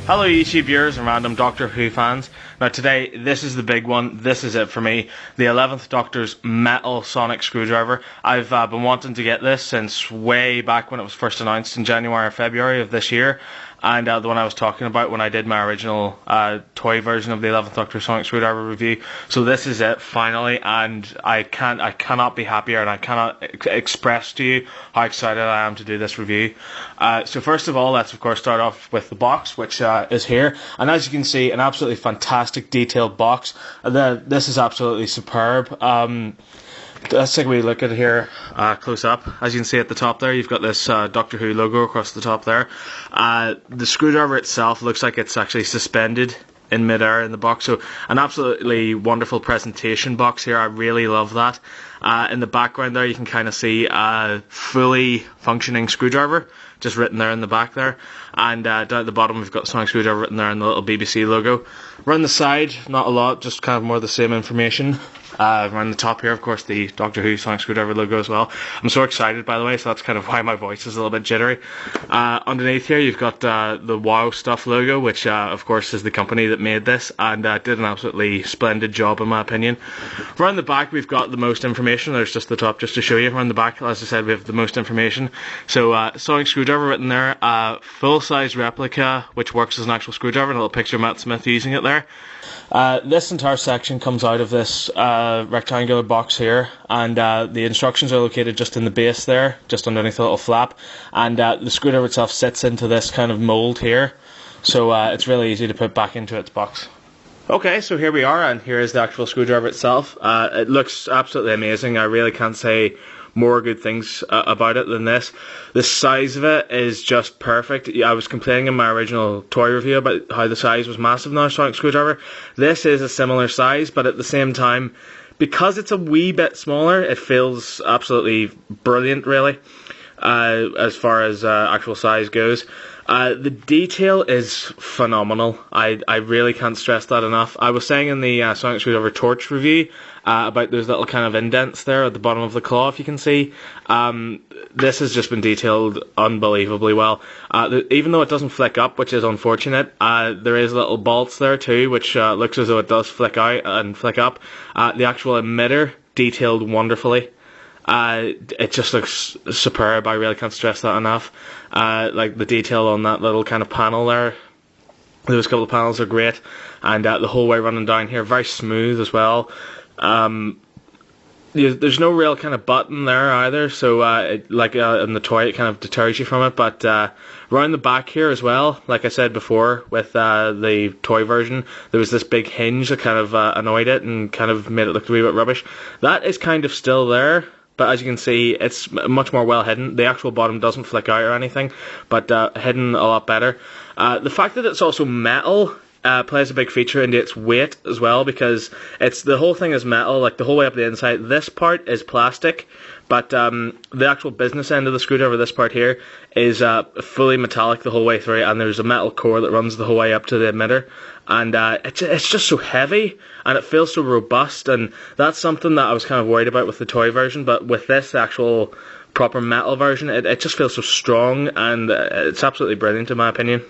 Hello YouTube viewers and random Doctor Who fans. Now today, this is the big one. This is it for me. The 11th Doctor's metal sonic screwdriver. I've been wanting to get this since way back when it was first announced in January or February of this year. And the one I was talking about when I did my original toy version of the 11th Doctor Sonic Screwdriver review. So this is it finally, and I cannot be happier, and I cannot express to you how excited I am to do this review. So first of all, let's of course start off with the box, which is here, and as you can see, an absolutely fantastic detailed box. This is absolutely superb. Let's take a wee look at it here close up. As you can see at the top there, you've got this Doctor Who logo across the top there. The screwdriver itself looks like it's actually suspended in midair in the box, so an absolutely wonderful presentation box here. I really love that. In the background there, you can kind of see a fully functioning screwdriver just written there in the back there, and down at the bottom we've got Sonic Screwdriver written there and the little BBC logo. Around the side, not a lot, just kind of more the same information. Around the top here, of course, the Doctor Who Sonic Screwdriver logo as well. I'm so excited, by the way, so that's kind of why my voice is a little bit jittery. Underneath here, you've got the Wow Stuff logo, which, of course, is the company that made this, and did an absolutely splendid job, in my opinion. Around the back, we've got the most information. There's just the top, just to show you. Around the back, as I said, we have the most information. So, Sonic Screwdriver written there, full-size replica, which works as an actual screwdriver, and a little picture of Matt Smith using it there. This entire section comes out of this rectangular box here, and the instructions are located just in the base there, just underneath the little flap, and the screwdriver itself sits into this kind of mould here, so it's really easy to put back into its box. Okay, so here we are, and here is the actual screwdriver itself. It looks absolutely amazing. I really can't say more good things about it than this. The size of it is just perfect. I was complaining in my original toy review about how the size was massive on a Sonic Screwdriver. This is a similar size, but at the same time, because it's a wee bit smaller, it feels absolutely brilliant, really, as far as actual size goes. The detail is phenomenal. I really can't stress that enough. I was saying in the Sonic Screwdriver Torch review about those little kind of indents there at the bottom of the claw, if you can see. This has just been detailed unbelievably well. Even though it doesn't flick up, which is unfortunate, there is little bolts there too, which looks as though it does flick out and flick up. The actual emitter detailed wonderfully. It just looks superb. I really can't stress that enough. Like the detail on that little kind of panel there, those couple of panels are great, and the whole way running down here, very smooth as well. There's no real kind of button there either, so like in the toy, it kind of deters you from it. But around the back here as well, like I said before, with the toy version, there was this big hinge that kind of annoyed it and kind of made it look a wee bit rubbish. That is kind of still there, but as you can see, it's much more well hidden. The actual bottom doesn't flick out or anything, but hidden a lot better. The fact that it's also metal plays a big feature into its weight as well, because the whole thing is metal, like the whole way up the inside. This part is plastic, but the actual business end of the screwdriver, this part here, is fully metallic the whole way through, and there's a metal core that runs the whole way up to the emitter. And it's just so heavy, and it feels so robust, and that's something that I was kind of worried about with the toy version, but with this actual proper metal version, it just feels so strong, and it's absolutely brilliant in my opinion.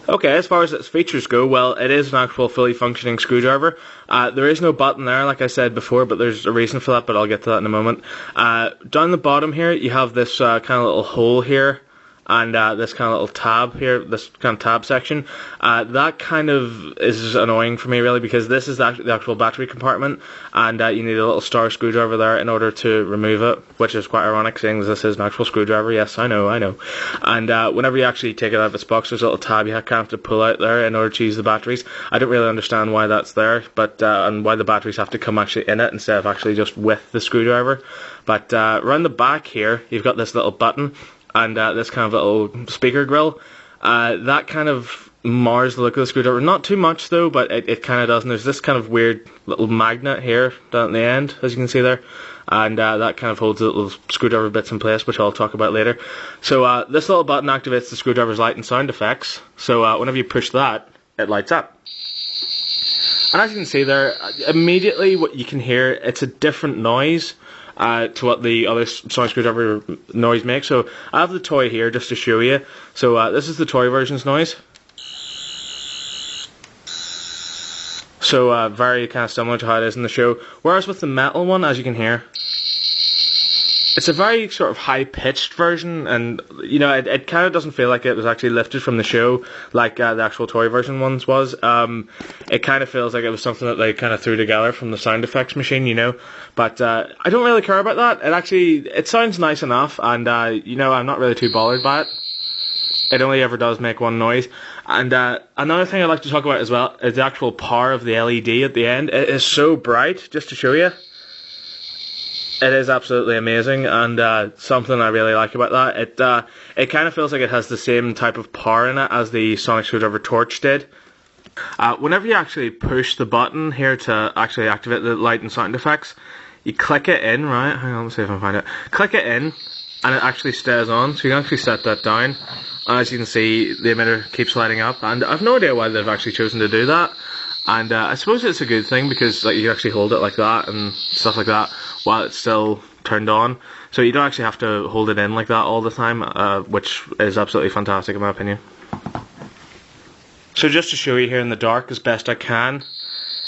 Okay, as far as its features go, well, it is an actual fully functioning screwdriver. There is no button there, like I said before, but there's a reason for that, but I'll get to that in a moment. Down the bottom here, you have this kind of little hole here, and this kind of little tab here, this kind of tab section. That kind of is annoying for me, really, because this is the actual battery compartment, and you need a little star screwdriver there in order to remove it, which is quite ironic, seeing as this is an actual screwdriver. Yes, I know. And whenever you actually take it out of its box, there's a little tab you kind of have to pull out there in order to use the batteries. I don't really understand why that's there, but and why the batteries have to come actually in it instead of actually just with the screwdriver. But around the back here, you've got this little button, and this kind of little speaker grill. That kind of mars the look of the screwdriver. Not too much though, but it kind of does. And there's this kind of weird little magnet here down at the end, as you can see there. And that kind of holds the little screwdriver bits in place, which I'll talk about later. So this little button activates the screwdriver's light and sound effects. So whenever you push that, it lights up. And as you can see there, immediately what you can hear, it's a different noise to what the other sonic screwdriver noise makes. So I have the toy here just to show you. So this is the toy version's noise. So very kind of similar to how it is in the show. Whereas with the metal one, as you can hear, it's a very sort of high-pitched version, and you know, it kind of doesn't feel like it was actually lifted from the show like the actual toy version ones was. It kind of feels like it was something that they kind of threw together from the sound effects machine, you know. But I don't really care about that. It sounds nice enough, and you know, I'm not really too bothered by it. It only ever does make one noise. And another thing I'd like to talk about as well is the actual power of the LED at the end. It is so bright, just to show you. It is absolutely amazing, and something I really like about that. It kind of feels like it has the same type of power in it as the Sonic Screwdriver Torch did. Whenever you actually push the button here to actually activate the light and sound effects, you click it in, right? Hang on, let's see if I can find it. Click it in, and it actually stays on, so you can actually set that down. And as you can see, the emitter keeps lighting up, and I've no idea why they've actually chosen to do that. And I suppose it's a good thing because like you actually hold it like that and stuff like that while it's still turned on. So you don't actually have to hold it in like that all the time, which is absolutely fantastic in my opinion. So just to show you here in the dark as best I can,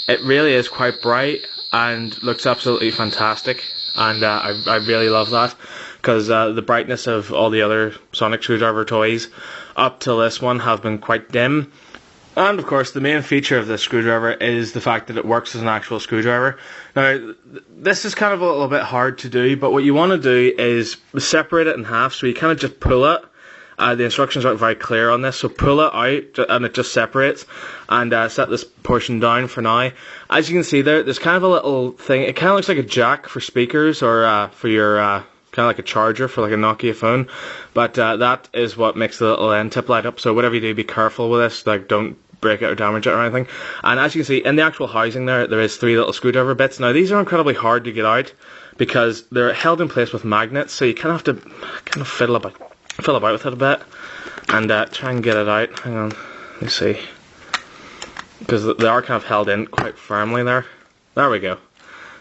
it really is quite bright and looks absolutely fantastic. And I really love that because the brightness of all the other Sonic Screwdriver toys up till this one have been quite dim. And of course the main feature of this screwdriver is the fact that it works as an actual screwdriver. Now this is kind of a little bit hard to do, but what you want to do is separate it in half, so you kind of just pull it. The instructions aren't very clear on this, so pull it out and it just separates, and set this portion down for now. As you can see there's kind of a little thing, it kind of looks like a jack for speakers or for your kind of like a charger for like a Nokia phone, but that is what makes the little end tip light up. So whatever you do, be careful with this, like don't break it or damage it or anything. And as you can see in the actual housing there is 3 little screwdriver bits. Now these are incredibly hard to get out because they're held in place with magnets, so you kind of have to kind of fiddle about with it a bit and try and get it out. Hang on, let me see, because they are kind of held in quite firmly there. There we go.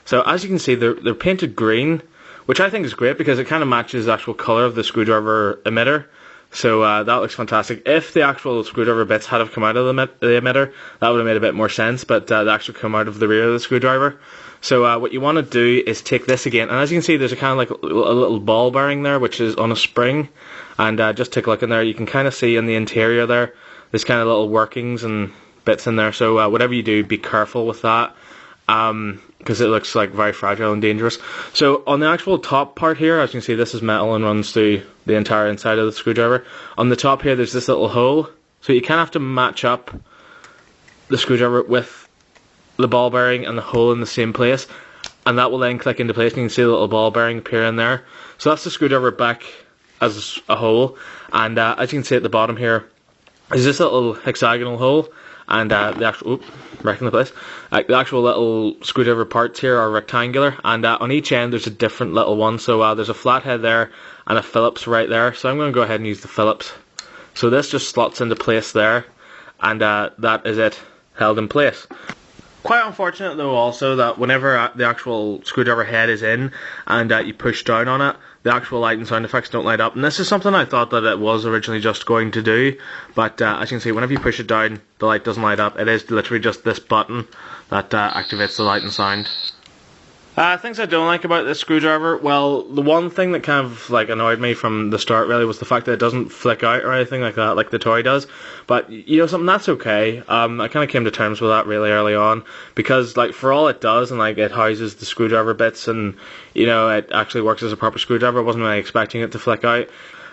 So as you can see they're painted green, which I think is great because it kind of matches the actual colour of the screwdriver emitter. So that looks fantastic. If the actual screwdriver bits had have come out of the emitter, that would have made a bit more sense, but they actually come out of the rear of the screwdriver. So what you want to do is take this again, and as you can see there's a kind of like a little ball bearing there which is on a spring, and just take a look in there, you can kind of see in the interior there's kind of little workings and bits in there, so whatever you do, be careful with that, because it looks like very fragile and dangerous. So on the actual top part here, as you can see, this is metal and runs through the entire inside of the screwdriver. On the top here there's this little hole, so you kind of have to match up the screwdriver with the ball bearing and the hole in the same place, and that will then click into place, and you can see the little ball bearing appear in there. So that's the screwdriver back as a whole, and as you can see at the bottom here is this little hexagonal hole, and the actual wrecking the place. The actual little screwdriver parts here are rectangular, and on each end there's a different little one. So there's a flathead there and a Phillips right there. So I'm going to go ahead and use the Phillips. So this just slots into place there, and that is it, held in place. Quite unfortunate though also that whenever the actual screwdriver head is in and you push down on it, the actual light and sound effects don't light up. And this is something I thought that it was originally just going to do, but as you can see, whenever you push it down, the light doesn't light up. It is literally just this button that activates the light and sound. Things I don't like about this screwdriver, well, the one thing that kind of like annoyed me from the start really was the fact that it doesn't flick out or anything like that, like the toy does. But you know something, that's okay. I kind of came to terms with that really early on, because like for all it does, and like it houses the screwdriver bits, and you know it actually works as a proper screwdriver. I wasn't really expecting it to flick out.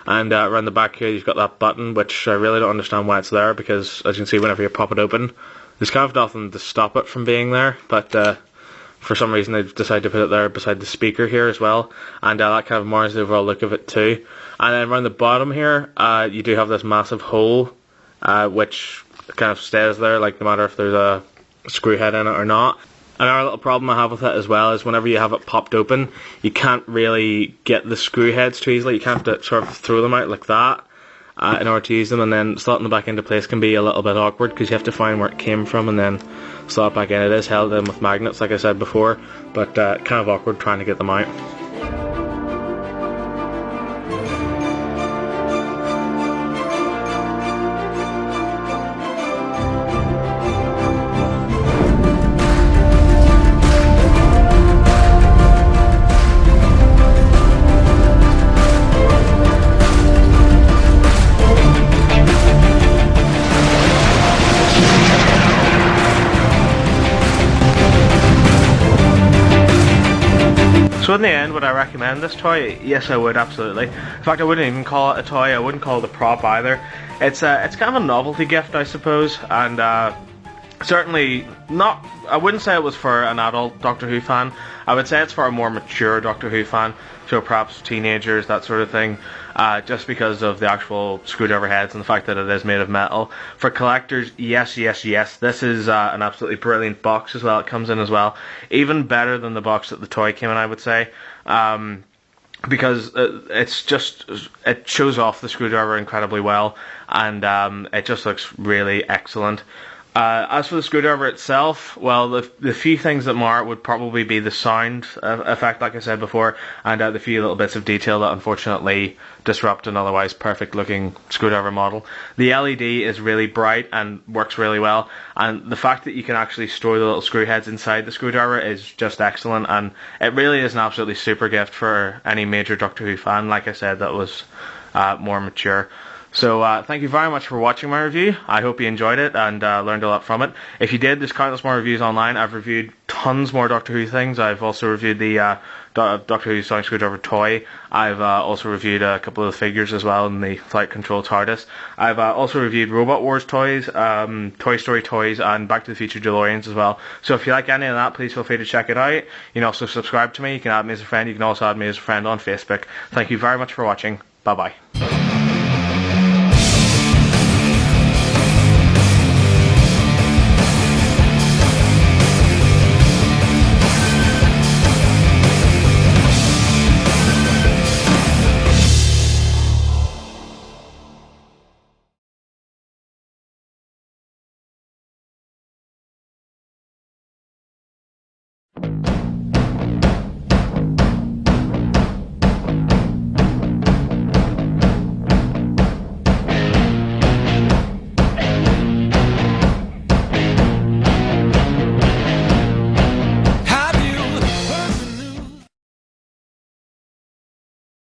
And around the back here you've got that button, which I really don't understand why it's there, because as you can see whenever you pop it open, there's kind of nothing to stop it from being there, but for some reason they've decided to put it there beside the speaker here as well, and that kind of mars the overall look of it too. And then around the bottom here, you do have this massive hole, which kind of stays there, like no matter if there's a screw head in it or not. Another little problem I have with it as well is whenever you have it popped open, you can't really get the screw heads too easily. You can't have to sort of throw them out like that in order to use them, and then slotting them back into place can be a little bit awkward because you have to find where it came from and then slot it back in. It is held in with magnets like I said before, but kind of awkward trying to get them out. So in the end, would I recommend this toy? Yes, I would, absolutely. In fact, I wouldn't even call it a toy. I wouldn't call it a prop either. It's kind of a novelty gift, I suppose, and certainly not. I wouldn't say it was for an adult Doctor Who fan. I would say it's for a more mature Doctor Who fan, so perhaps teenagers, that sort of thing. Just because of the actual screwdriver heads and the fact that it is made of metal. For collectors, yes. This is an absolutely brilliant box as well. It comes in as well, even better than the box that the toy came in, I would say. Because it shows off the screwdriver incredibly well, and it just looks really excellent. As for the screwdriver itself, well, the few things that mar it would probably be the sound effect, like I said before, and the few little bits of detail that unfortunately disrupt an otherwise perfect looking screwdriver model. The LED is really bright and works really well, and the fact that you can actually store the little screw heads inside the screwdriver is just excellent, and it really is an absolutely super gift for any major Doctor Who fan, like I said, that was more mature. So thank you very much for watching my review. I hope you enjoyed it and learned a lot from it. If you did, there's countless more reviews online. I've reviewed tons more Doctor Who things. I've also reviewed the Doctor Who Sonic Screwdriver toy. I've also reviewed a couple of the figures as well in the Flight Control TARDIS. I've also reviewed Robot Wars toys, Toy Story toys, and Back to the Future DeLoreans as well. So if you like any of that, please feel free to check it out. You can also subscribe to me. You can add me as a friend. You can also add me as a friend on Facebook. Thank you very much for watching. Bye-bye.